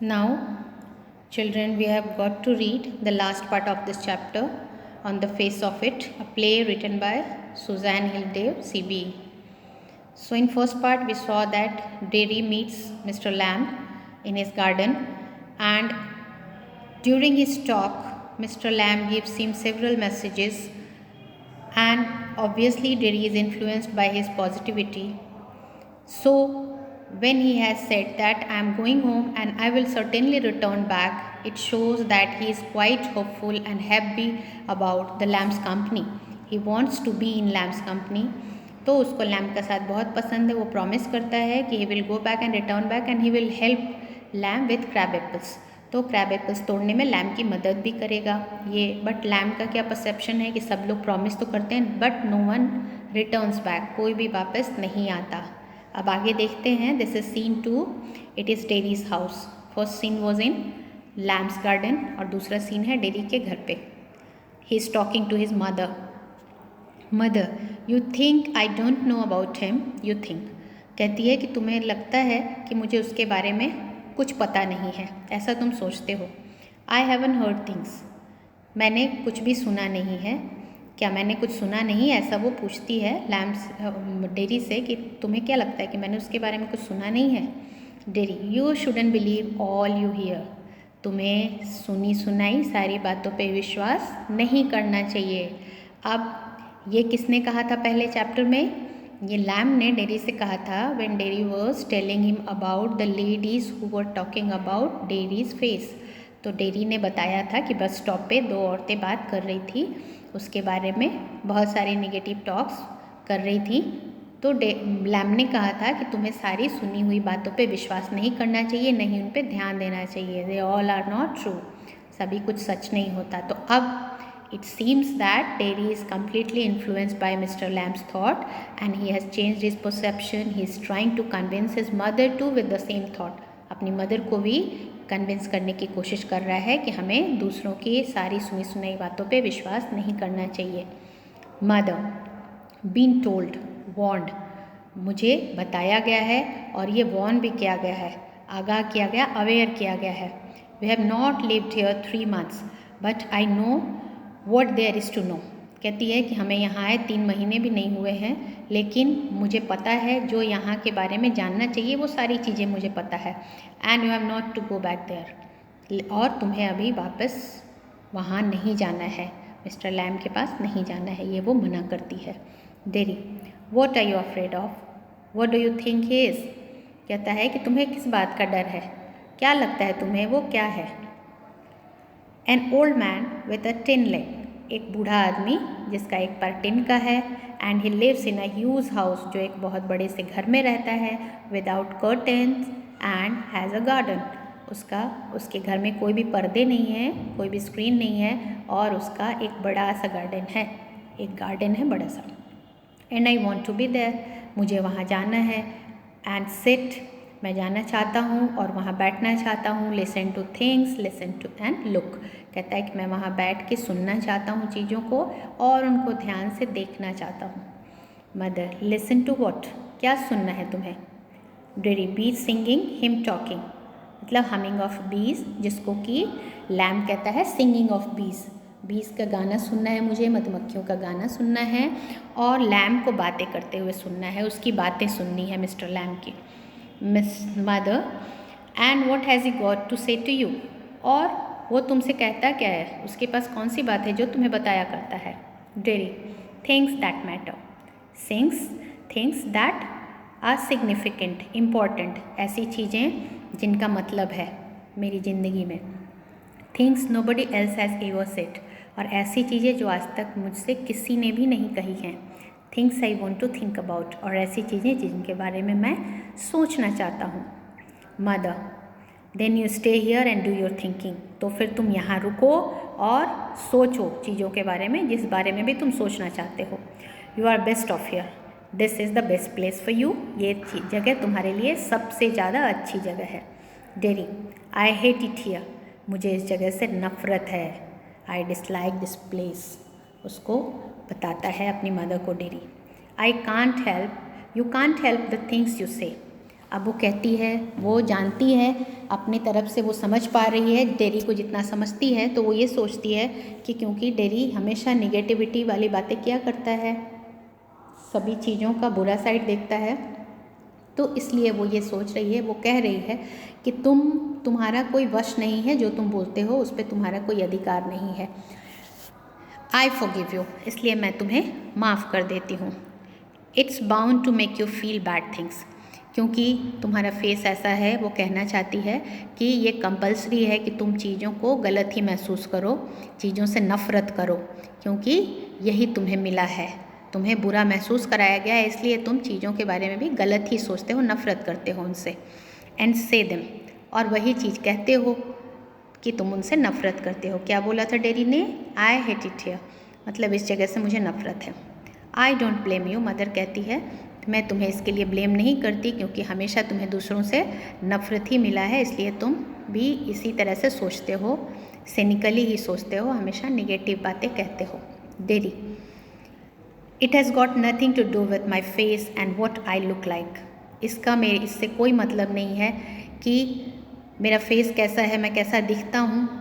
Now, children, we have got to read the last part of this chapter, On the Face of It, a play written by Suzanne Hildare, CBE. So, in first part, we saw that Derry meets Mr. Lamb in his garden, and during his talk, Mr. Lamb gives him several messages, and obviously, Derry is influenced by his positivity. So, when he has said that I am going home and I will certainly return back, it shows that he is quite hopeful and happy about the Lamb's company. He wants to be in Lamb's company. तो उसको lamb का साथ बहुत पसंद है. वो promise करता है कि he will go back and return back and he will help lamb with crab apples. तो क्रैब एप्पल्स तोड़ने में लैम्ब की मदद भी करेगा ये. बट लैम्ब का क्या परसेप्शन है कि सब लोग प्रॉमिस तो करते हैं but no one returns back. कोई भी वापस नहीं आता. अब आगे देखते हैं. This is scene 2. It is Derry's house. First scene was in Lamb's garden और दूसरा सीन है डेरी के घर पे. He is talking to his mother. Mother, you think I don't know about him. You think, कहती है कि तुम्हें लगता है कि मुझे उसके बारे में कुछ पता नहीं है, ऐसा तुम सोचते हो. आई हैवन हर्ड थिंग्स, मैंने कुछ भी सुना नहीं है. क्या मैंने कुछ सुना नहीं, ऐसा वो पूछती है लैम्स डेरी से कि तुम्हें क्या लगता है कि मैंने उसके बारे में कुछ सुना नहीं है. Derry, you shouldn't believe all you here. तुम्हें सुनी सुनाई सारी बातों पे विश्वास नहीं करना चाहिए. अब ये किसने कहा था पहले चैप्टर में? ये लैम्ब ने डेरी से कहा था when dairy was telling him about the ladies who were talking about dairies face. तो डेरी ने बताया था कि बस स्टॉप पे दो औरतें बात कर रही थी उसके बारे में, बहुत सारी नेगेटिव टॉक्स कर रही थी. तो लैम्ब ने कहा था कि तुम्हें सारी सुनी हुई बातों पे विश्वास नहीं करना चाहिए, नहीं उन पे ध्यान देना चाहिए. They all are not true, सभी कुछ सच नहीं होता. तो अब it seems that Derry is completely influenced by Mr. Lamb's thought and he has changed his perception. He is trying to convince his mother too with the same thought. अपनी mother को भी convince करने की कोशिश कर रहा है कि हमें दूसरों की सारी सुनी सुनाई बातों पे विश्वास नहीं करना चाहिए. मदर, बीन टोल्ड, वॉर्न्ड, मुझे बताया गया है और ये वॉर्न भी किया गया है, आगाह किया गया, अवेयर किया गया है. We have not lived here 3 months but I know what there is to know. कहती है कि हमें यहाँ आए 3 महीने भी नहीं हुए हैं, लेकिन मुझे पता है जो यहाँ के बारे में जानना चाहिए वो सारी चीज़ें मुझे पता है. And you have not to go back there, और तुम्हें अभी वापस वहाँ नहीं जाना है, मिस्टर लैम्ब के पास नहीं जाना है, ये वो मना करती है. Derry, what are you afraid of, what do you think he is. कहता है कि तुम्हें किस बात का डर है, क्या लगता है तुम्हें वो क्या है. An old man with a tin leg, एक बूढ़ा आदमी जिसका एक पैर टिन का है. And he lives in a huge house, जो एक बहुत बड़े से घर में रहता है. Without curtains and has a garden, उसके घर में कोई भी पर्दे नहीं है, कोई भी स्क्रीन नहीं है, और उसका एक बड़ा सा गार्डन है, एक गार्डन है बड़ा सा. And I want to be there, मुझे वहाँ जाना है. एंड सिट, मैं जाना चाहता हूँ और वहाँ बैठना चाहता हूँ. Listen to things, listen to and look, कहता है कि मैं वहाँ बैठ के सुनना चाहता हूँ चीज़ों को और उनको ध्यान से देखना चाहता हूँ. मदर, लिसन टू वॉट, क्या सुनना है तुम्हें. डेरी, बीज सिंगिंग, हिम टॉकिंग, मतलब हमिंग ऑफ बीज, जिसको कि लैम्ब कहता है सिंगिंग ऑफ बीज. बीज का गाना सुनना है मुझे, मधुमक्खियों का गाना सुनना है, और लैम्ब को बातें करते हुए सुनना है, उसकी बातें सुननी है मिस्टर लैम्ब की. Miss mother, and what has he got to say to you, और वो तुमसे कहता क्या है, उसके पास कौन सी बात है जो तुम्हें बताया करता है. Derry, things that matter, things that are significant, important, ऐसी चीज़ें जिनका मतलब है मेरी ज़िंदगी में. Things nobody else has ever said, और ऐसी चीज़ें जो आज तक मुझसे किसी ने भी नहीं कही हैं. Things I want to think about, और ऐसी चीज़ें जिनके बारे में मैं सोचना चाहता हूँ. Mother, then you stay here and do your thinking, तो फिर तुम यहाँ रुको और सोचो चीज़ों के बारे में जिस बारे में भी तुम सोचना चाहते हो. You are best off here, this is the best place for you, ये जगह तुम्हारे लिए सबसे ज़्यादा अच्छी जगह है. Derry, I hate it here, मुझे इस जगह से नफ़रत है. आई डिसलाइक दिस प्लेस, उसको बताता है अपनी मदर को dairy. I can't help, you can't help the things you से, अब वो कहती है, वो जानती है अपनी तरफ से, वो समझ पा रही है डेरी को जितना समझती है, तो वो ये सोचती है कि क्योंकि डेरी हमेशा निगेटिविटी वाली बातें क्या करता है, सभी चीज़ों का बुरा साइड देखता है, तो इसलिए वो ये सोच रही है, वो कह रही है कि तुम्हारा कोई वश नहीं है, जो तुम बोलते हो उस पर तुम्हारा कोई अधिकार नहीं है। आई फॉरगिव यू, इसलिए मैं तुम्हें माफ़ कर देती हूँ। It's bound to make you feel bad things, क्योंकि तुम्हारा फेस ऐसा है, वो कहना चाहती है कि ये कंपल्सरी है कि तुम चीज़ों को गलत ही महसूस करो, चीज़ों से नफ़रत करो, क्योंकि यही तुम्हें मिला है, तुम्हें बुरा महसूस कराया गया है, इसलिए तुम चीज़ों के बारे में भी गलत ही सोचते हो, नफ़रत करते हो उनसे। एंड से देम, और वही चीज़ कहते हो कि तुम उनसे नफ़रत करते हो। क्या बोला था डेरी ने? आई हेट इट हियर, मतलब इस जगह से मुझे नफ़रत है। I don't blame you, mother कहती है मैं तुम्हें इसके लिए ब्लेम नहीं करती, क्योंकि हमेशा तुम्हें दूसरों से नफ़रत ही मिला है, इसलिए तुम भी इसी तरह से सोचते हो, सिनिकली ही सोचते हो, हमेशा निगेटिव बातें कहते हो। Derry, it has got nothing to do with my face and what I look like, इससे कोई मतलब नहीं है कि मेरा फेस कैसा है, मैं कैसा दिखता हूँ,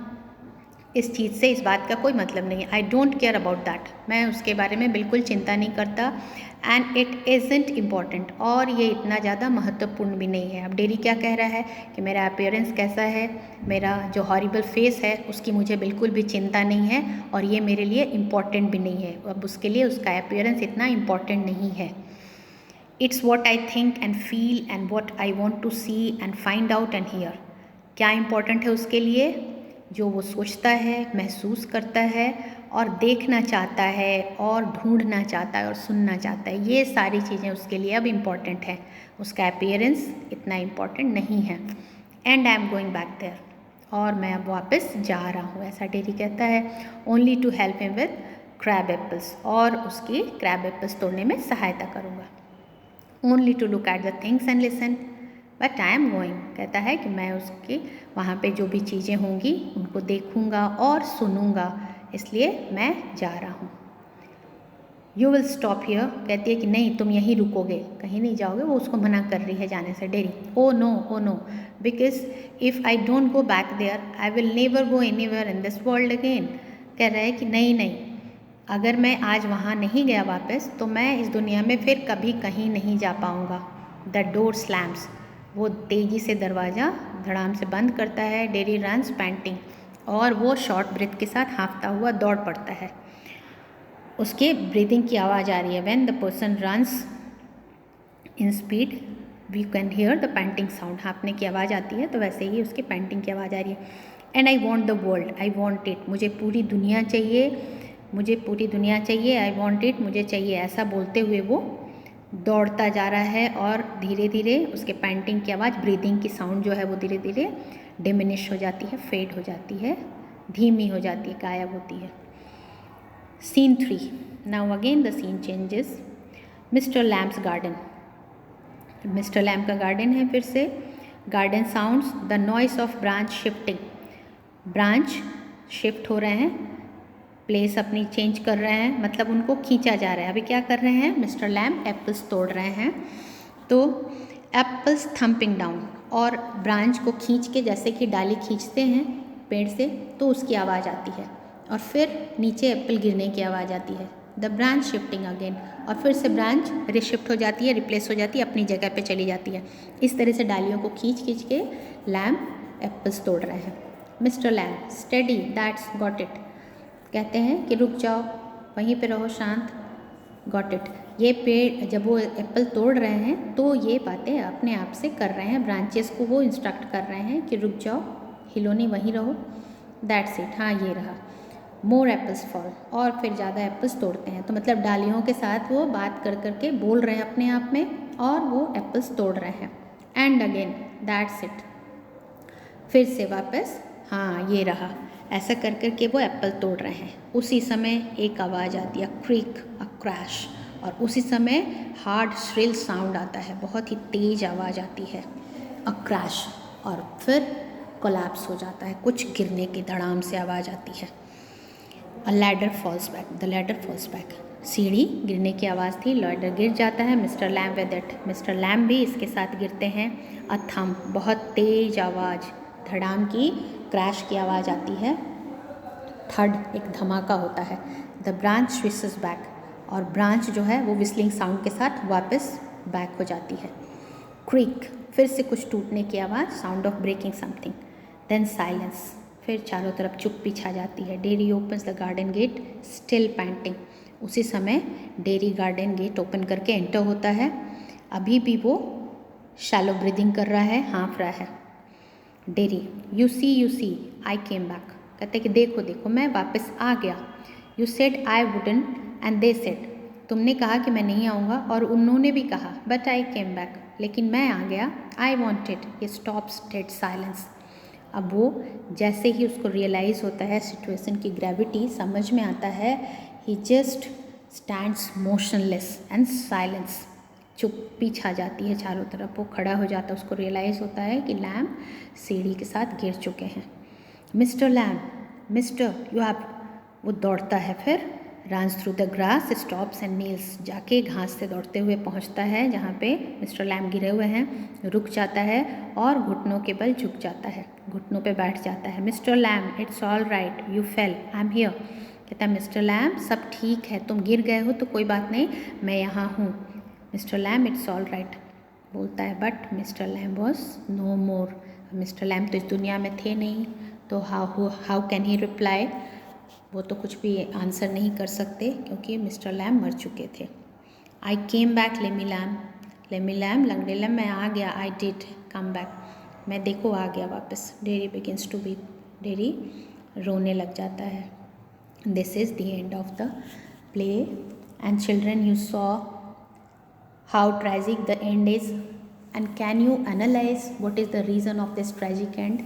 इस चीज़ से इस बात का कोई मतलब नहीं है। I don't care about that, मैं उसके बारे में बिल्कुल चिंता नहीं करता। एंड इट इज़ंट इम्पॉर्टेंट, और ये इतना ज़्यादा महत्वपूर्ण भी नहीं है। अब डेरी क्या कह रहा है कि मेरा अपीयरेंस कैसा है, मेरा जो हॉरिबल फेस है उसकी मुझे बिल्कुल भी चिंता नहीं है, और ये मेरे लिए इम्पॉर्टेंट भी नहीं है, अब उसके लिए उसका अपीयरेंस इतना इम्पॉर्टेंट नहीं है। It's what I think and feel and what I want to see and find out and hear, क्या इम्पॉर्टेंट है उसके लिए? जो वो सोचता है, महसूस करता है और देखना चाहता है और ढूंढना चाहता है और सुनना चाहता है, ये सारी चीज़ें उसके लिए अब इम्पॉर्टेंट है, उसका अपीयरेंस इतना इम्पॉर्टेंट नहीं है। And I am going back there, और मैं अब वापस जा रहा हूँ, ऐसा डेरी कहता है। Only to help him with crab apples, और उसकी क्रैब एप्पल्स तोड़ने में सहायता करूँगा। Only to look at the things and listen, but I am going, कहता है कि मैं उसके वहाँ पे जो भी चीज़ें होंगी उनको देखूँगा और सुनूँगा, इसलिए मैं जा रहा हूँ। यू विल स्टॉप हियर, कहती है कि नहीं तुम यहीं रुकोगे, कहीं नहीं जाओगे, वो उसको मना कर रही है जाने से। Derry, oh no, because if I don't go back there I will never go anywhere in this world again, कह रहा है कि नहीं, अगर मैं आज वहाँ नहीं गया वापस, तो मैं इस दुनिया में फिर कभी कहीं नहीं जा पाऊँगा। द डोर स्लैम्स, वो तेज़ी से दरवाज़ा धड़ाम से बंद करता है। डेरी रन्स पैंटिंग, और वो शॉर्ट ब्रीथ के साथ हाँफता हुआ दौड़ पड़ता है, उसके ब्रीदिंग की आवाज़ आ रही है। When the person runs in speed we can hear the panting sound, हाँफने की आवाज़ आती है तो वैसे ही उसकी पैंटिंग की आवाज़ आ रही है। And I want the world, I want it, मुझे पूरी दुनिया चाहिए, आई वॉन्ट इट, मुझे चाहिए, ऐसा बोलते हुए वो दौड़ता जा रहा है, और धीरे धीरे उसके पैंटिंग की आवाज़, ब्रीदिंग की साउंड जो है वो धीरे धीरे डिमिनिश हो जाती है, फेड हो जाती है, धीमी हो जाती है, गायब होती है। Scene 3, now again the scene changes. Mister Lamb's garden, mister Lamb का गार्डन है फिर से। Garden sounds the noise of branch shifting, branch shift हो रहे हैं, प्लेस अपनी चेंज कर रहे हैं, मतलब उनको खींचा जा रहा है। अभी क्या कर रहे हैं? मिस्टर लैम्प एप्पल्स तोड़ रहे हैं, तो एप्पल्स थम्पिंग डाउन, और ब्रांच को खींच के, जैसे कि डाली खींचते हैं पेड़ से तो उसकी आवाज़ आती है, और फिर नीचे एप्पल गिरने की आवाज़ आती है। द ब्रांच शिफ्टिंग अगेन, और फिर से ब्रांच रिशिफ्ट हो जाती है, रिप्लेस हो जाती है, अपनी जगह पे चली जाती है। इस तरह से डालियों को खींच के लैम्प एप्पल्स तोड़ रहे हैं। Mister lamp steady, that's got it, कहते हैं कि रुक जाओ, वहीं पे रहो, शांत। गॉट इट, ये पेड़ जब वो एप्पल तोड़ रहे हैं तो ये बातें अपने आप से कर रहे हैं, ब्रांचेस को वो इंस्ट्रक्ट कर रहे हैं कि रुक जाओ, हिलो नहीं, वहीं रहो। दैट्स इट, हाँ ये रहा। मोर एप्पल्स फॉल, और फिर ज़्यादा एप्पल्स तोड़ते हैं, तो मतलब डालियों के साथ वो बात कर करके बोल रहे हैं अपने आप में, और वो एप्पल्स तोड़ रहे हैं। एंड अगेन दैट्स इट, फिर से वापस, हाँ ये रहा, ऐसा कर कर के वो एप्पल तोड़ रहे हैं। उसी समय एक आवाज़ आती है, क्रिक, अ क्रैश, और उसी समय हार्ड श्रिल साउंड आता है, बहुत ही तेज़ आवाज़ आती है, अ क्रैश, और फिर कोलैप्स हो जाता है, कुछ गिरने की धड़ाम से आवाज़ आती है। अ ladder falls back, the ladder falls back, सीढ़ी गिरने की आवाज़ थी। लॉयडर गिर जाता है। Mister lamb with it, mister lamb भी इसके साथ गिरते हैं। अ थंप, बहुत तेज आवाज़, धड़ाम की क्रैश की आवाज़ आती है। थर्ड, एक धमाका होता है। द ब्रांच स्विसेस बैक, और ब्रांच जो है वो विस्लिंग साउंड के साथ वापस बैक हो जाती है। क्रीक, फिर से कुछ टूटने की आवाज़, sound of breaking something. Then silence, फिर चारों तरफ चुप्पी छा जाती है। Derry opens the garden gate still panting, उसी समय डेरी गार्डन गेट ओपन करके एंटर होता है। अभी भी वो शैलो ब्रीदिंग कर रहा है, हाँफ रहा है। Derry, you see I came back, कहते कि देखो देखो मैं वापस आ गया। You said I wouldn't and they said, तुमने कहा कि मैं नहीं आऊँगा और उन्होंने भी कहा, बट आई केम बैक, लेकिन मैं आ गया। आई वॉन्टेड, ये स्टॉप्स डेड साइलेंस। अब वो जैसे ही उसको रियलाइज़ होता है सिचुएशन की ग्रेविटी, समझ में आता है, he just stands motionless and silence, चुप्पी छा जाती है चारों तरफ। वो खड़ा हो जाता है, उसको रियलाइज़ होता है कि लैम्ब सीढ़ी के साथ गिर चुके हैं। Mister lamb, mister you have, वो दौड़ता है, फिर runs through the grass, stops and Niels, जाके घास से दौड़ते हुए पहुंचता है जहाँ पे मिस्टर लैम्ब गिरे हुए हैं, रुक जाता है और घुटनों के बल झुक जाता है, घुटनों पे बैठ जाता है। Mister Lamb, it's all right, you fail, I am here, कहता है मिस्टर लैम्ब सब ठीक है, तुम गिर गए हो तो कोई बात नहीं, मैं यहाँ हूँ। Mister Lamb, it's all right बोलता है, but mister Lamb was no more, mister Lamb तो इस दुनिया में थे नहीं, तो हाउ कैन ही रिप्लाई, वो तो कुछ भी आंसर नहीं कर सकते क्योंकि मिस्टर लैम्ब मर चुके थे। I came back lammy lamb, lammy lamb, लंगड़े लैम्ब, मैं आ गया। आई डिड कम बैक, मैं देखो आ गया वापस। Derry begins to weep, Derry रोने लग जाता है। This is the end of the play and children, you saw how tragic the end is, and can you analyze what is the reason of this tragic end?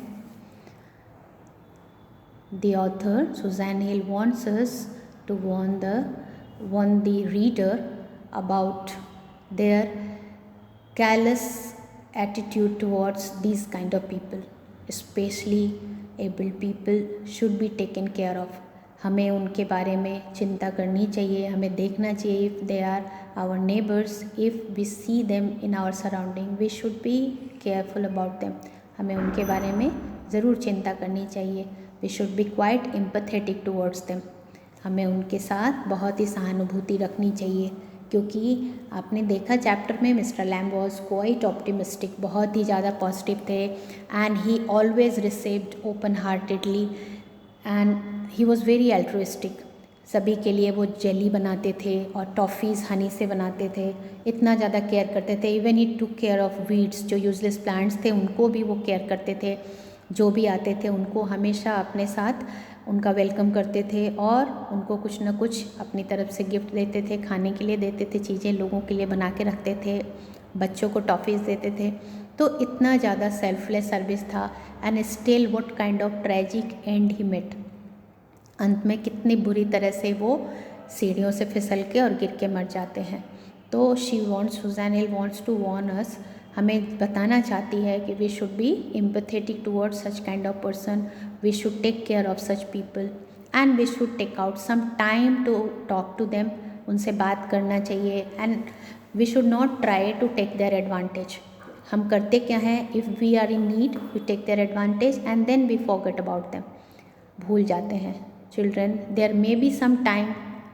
The author Suzanne Hill wants us to warn the reader about their callous attitude towards these kind of people, especially able people should be taken care of. हमें उनके बारे में चिंता करनी चाहिए, हमें देखना चाहिए if they are our neighbours, if we see them in our surrounding, we should be careful about them, हमें उनके बारे में ज़रूर चिंता करनी चाहिए। We should be quite empathetic towards them, हमें उनके साथ बहुत ही सहानुभूति रखनी चाहिए, क्योंकि आपने देखा चैप्टर में mister Lamb was quite optimistic, बहुत ही ज़्यादा पॉजिटिव थे, and he always received open heartedly and he was very altruistic. सभी के लिए वो जेली बनाते थे और टॉफ़ीज़ हनी से बनाते थे, इतना ज़्यादा केयर करते थे। Even he took care of weeds, जो यूजलेस प्लांट्स थे उनको भी वो केयर करते थे, जो भी आते थे उनको हमेशा अपने साथ उनका वेलकम करते थे और उनको कुछ ना कुछ अपनी तरफ से गिफ्ट देते थे, खाने के लिए देते थे, चीज़ें लोगों के लिए बना के रखते थे, बच्चों को टॉफ़ीज़ देते थे। तो इतना ज़्यादा सेल्फलेस सर्विस था। And still what kind of tragic end he met, अंत में कितनी बुरी तरह से वो सीढ़ियों से फिसल के और गिर के मर जाते हैं। तो Susan Hill wants to warn us, हमें बताना चाहती है कि we should be empathetic towards such kind of person, we should take care of such people and we should take out some time to talk to them, उनसे बात करना चाहिए। And we should not try to take their advantage, हम करते क्या हैं, if we are in need we take their advantage and then we forget about them, भूल जाते हैं। Children, there may be some time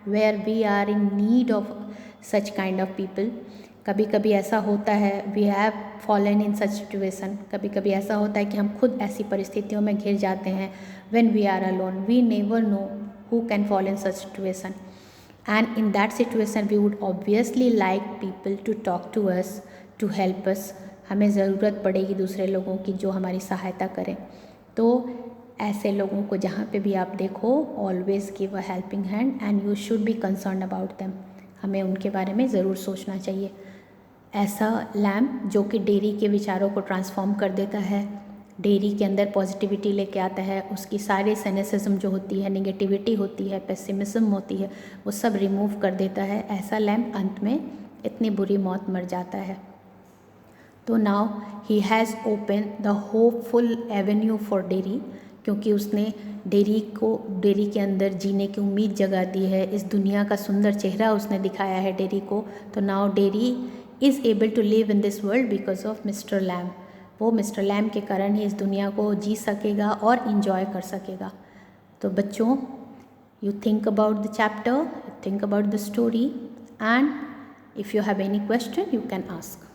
where we are in need of such kind of people. कभी कभी ऐसा होता है, we have fallen in such situation, कभी कभी ऐसा होता है कि हम खुद ऐसी परिस्थितियों में घिर जाते हैं। When we are alone, we never know who can fall in such situation. And in that situation, we would obviously like people to talk to us, to help us. हमें ज़रूरत पड़ेगी दूसरे लोगों की जो हमारी सहायता करें। तो ऐसे लोगों को जहाँ पे भी आप देखो, always give a helping hand and you should be concern about them, हमें उनके बारे में ज़रूर सोचना चाहिए। ऐसा लैम्ब जो कि डेरी के विचारों को ट्रांसफॉर्म कर देता है, डेरी के अंदर पॉजिटिविटी लेके आता है, उसकी सारी साइनिसिज्म जो होती है, नेगेटिविटी होती है, पेसिमिज्म होती है, वो सब रिमूव कर देता है। ऐसा लैम्ब अंत में इतनी बुरी मौत मर जाता है। तो now he has open the hopeful Avenue for dairy क्योंकि उसने डेरी के अंदर जीने की उम्मीद जगा दी है, इस दुनिया का सुंदर चेहरा उसने दिखाया है डेरी को। तो now Derry is able to live in this world because of mister Lamb. वो मिस्टर लैम के कारण ही इस दुनिया को जी सकेगा और इन्जॉय कर सकेगा। तो बच्चों, you think about the chapter, you think about the story, and if you have any question you can ask.